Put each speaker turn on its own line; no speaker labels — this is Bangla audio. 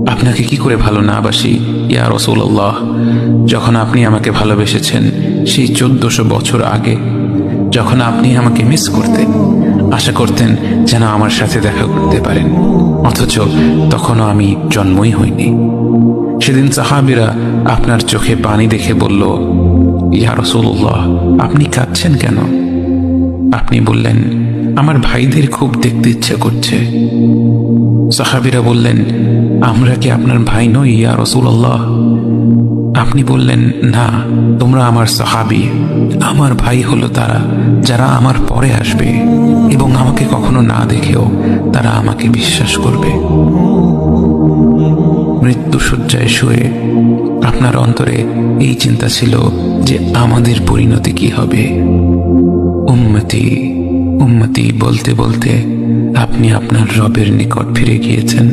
আপনাকে কি করে ভালো না বাসি ইয়া রাসূলুল্লাহ। যখন আপনি আমাকে ভালোবেসেছেন সেই 1400 বছর আগে, যখন আপনি আমাকে মিস করতেন, আশা করতেন যেন আমার সাথে দেখা করতে পারেন, অথচ তখনও আমি জন্মই হইনি। সেদিন সাহাবীরা আপনার চোখে পানি দেখে বলল, ইয়া রাসূলুল্লাহ, আপনি কাঁদছেন কেন? আপনি বললেন, আমার ভাইদের খুব দেখতে ইচ্ছে করছে। সাহাবীরা বললেন, আমরা কি আপনার ভাই নই ইয়া রাসূলুল্লাহ? আপনি বললেন, না, তোমরা আমার সাহাবী। আমার ভাই হলো তারা যারা আমার পরে আসবে এবং আমাকে কখনো না দেখেও তারা আমাকে বিশ্বাস করবে। মৃত্যুশয্যায় শুয়ে আপনার অন্তরে এই চিন্তা ছিল যে আমাদের পরিণতি কি হবে। উম্মতি উম্মতি বলতে বলতে আপনি আপনার রবের নিকট ফিরে গিয়েছেন।